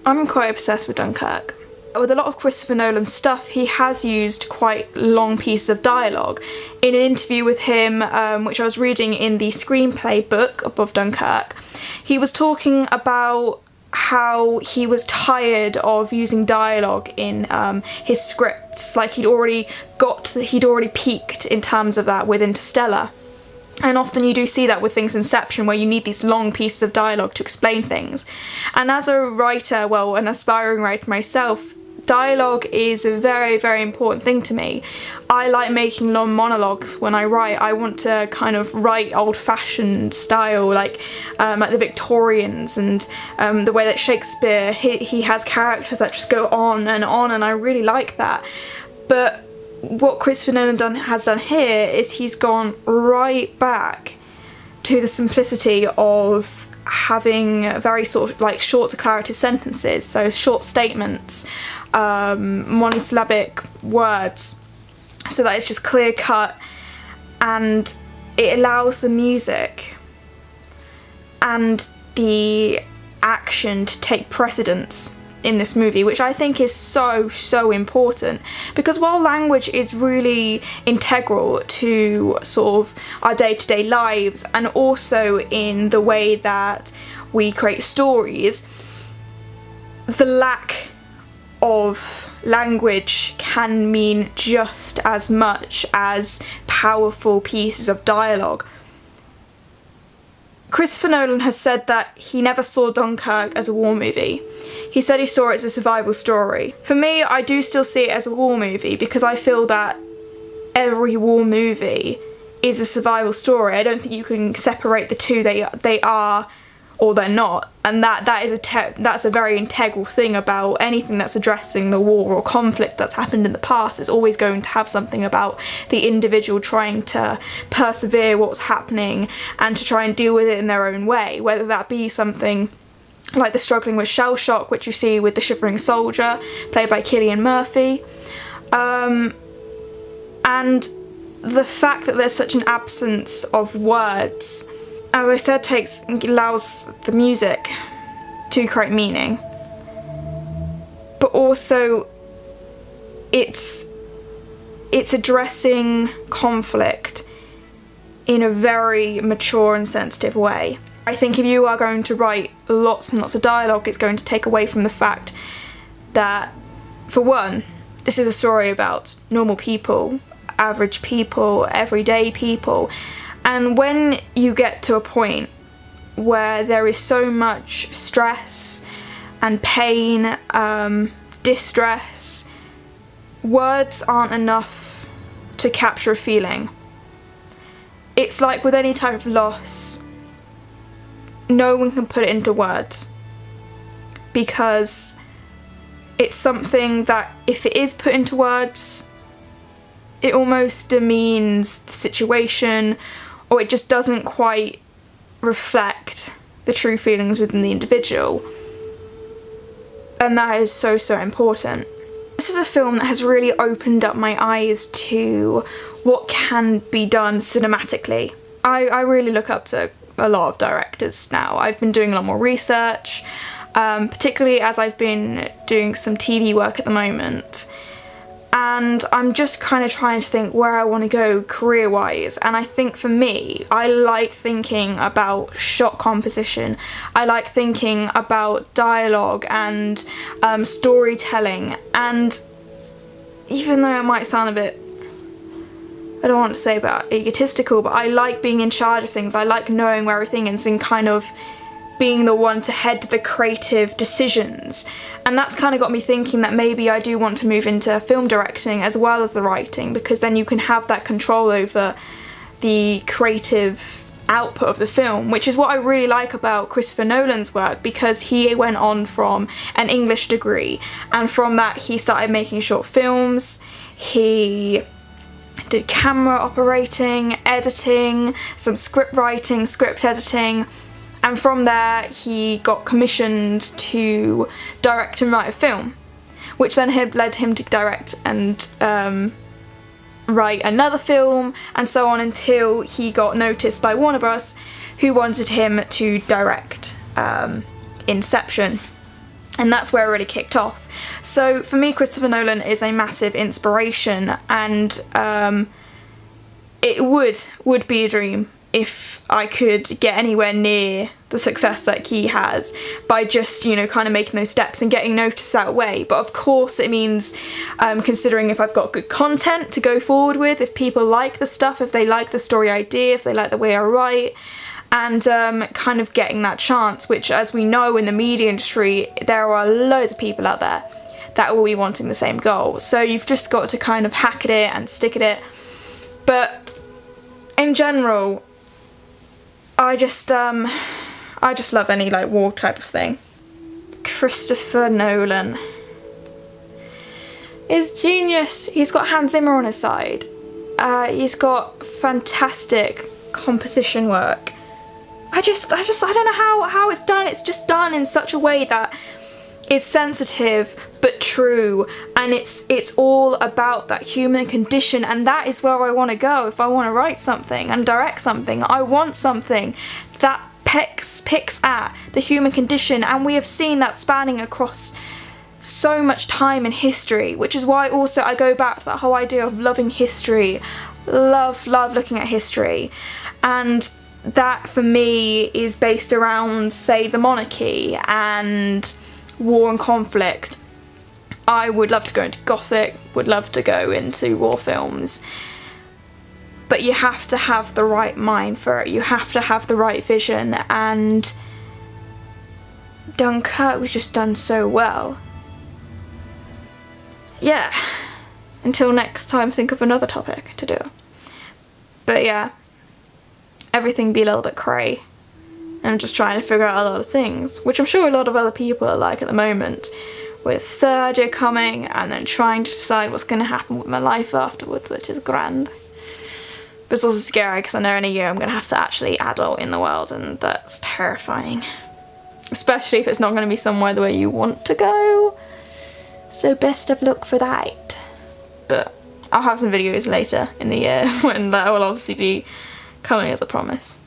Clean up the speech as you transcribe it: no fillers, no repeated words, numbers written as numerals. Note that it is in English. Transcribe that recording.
I'm quite obsessed with Dunkirk. With a lot of Christopher Nolan stuff, he has used quite long pieces of dialogue. In an interview with him, which I was reading in the screenplay book above Dunkirk, he was talking about how he was tired of using dialogue in his scripts. Like he'd already peaked in terms of that with Interstellar. And often you do see that with things Inception, where you need these long pieces of dialogue to explain things. And as a writer, well, an aspiring writer myself, dialogue is a very, very important thing to me. I like making long monologues when I write. I want to kind of write old-fashioned style, like the Victorians, and the way that Shakespeare, he has characters that just go on, and I really like that. But what Christopher Nolan has done here is he's gone right back to the simplicity of having very sort of like short declarative sentences, so short statements, monosyllabic words, so that it's just clear cut, and it allows the music and the action to take precedence in this movie, which I think is so important, because while language is really integral to sort of our day-to-day lives and also in the way that we create stories, the lack of language can mean just as much as powerful pieces of dialogue. Christopher Nolan has said that he never saw Dunkirk as a war movie. He said he saw it as a survival story. For me, I do still see it as a war movie, because I feel that every war movie is a survival story. I don't think you can separate the two. They are or they're not, and that's a very integral thing about anything that's addressing the war or conflict that's happened in the past. It's always going to have something about the individual trying to persevere what's happening and to try and deal with it in their own way, whether that be something like the struggling with shell shock, which you see with the Shivering Soldier, played by Cillian Murphy, and the fact that there's such an absence of words, as I said, allows the music to create meaning, but also it's addressing conflict in a very mature and sensitive way. I think if you are going to write lots and lots of dialogue, it's going to take away from the fact that, for one, this is a story about normal people, average people, everyday people. And when you get to a point where there is so much stress and pain, distress, words aren't enough to capture a feeling. It's like with any type of loss, no one can put it into words, because it's something that if it is put into words, it almost demeans the situation, or it just doesn't quite reflect the true feelings within the individual. And that is so important. This is a film that has really opened up my eyes to what can be done cinematically. I really look up to a lot of directors now. I've been doing a lot more research, particularly as I've been doing some TV work at the moment. And I'm just kind of trying to think where I want to go career-wise. And I think for me, I like thinking about shot composition. I like thinking about dialogue and storytelling. And even though it might sound a bit, I don't want to say about egotistical, but I like being in charge of things. I like knowing where everything is and kind of being the one to head the creative decisions. And that's kind of got me thinking that maybe I do want to move into film directing as well as the writing, because then you can have that control over the creative output of the film, which is what I really like about Christopher Nolan's work, because he went on from an English degree, and from that he started making short films. He did camera operating, editing, some script writing, script editing, and from there he got commissioned to direct and write a film, which then had led him to direct and write another film, and so on until he got noticed by Warner Bros., who wanted him to direct Inception. And that's where it really kicked off. So for me, Christopher Nolan is a massive inspiration, and it would be a dream if I could get anywhere near the success that he has by just, you know, kind of making those steps and getting noticed that way. But of course it means considering if I've got good content to go forward with, if people like the stuff, if they like the story idea, if they like the way I write, and kind of getting that chance, which, as we know in the media industry, there are loads of people out there that will be wanting the same goal. So you've just got to kind of hack at it and stick at it. But in general, I just love any like war type of thing. Christopher Nolan is genius. He's got Hans Zimmer on his side. He's got fantastic composition work. I don't know how it's done. It's just done in such a way that is sensitive but true, and it's all about that human condition, and that is where I want to go. If I want to write something and direct something, I want something that picks at the human condition, and we have seen that spanning across so much time in history, which is why also I go back to that whole idea of loving history. Love looking at history, and that for me is based around, say, the monarchy and war and conflict. I would love to go into Gothic, would love to go into war films, but you have to have the right mind for it, you have to have the right vision, and Dunkirk was just done so well. Yeah, until next time, think of another topic to do. But yeah, everything be a little bit cray. I'm just trying to figure out a lot of things, which I'm sure a lot of other people are like at the moment, with third year coming and then trying to decide what's going to happen with my life afterwards, which is grand. But it's also scary because I know in a year I'm going to have to actually adult in the world, and that's terrifying. Especially if it's not going to be somewhere the way you want to go. So best of luck for that. But I'll have some videos later in the year when that will obviously be coming as a promise.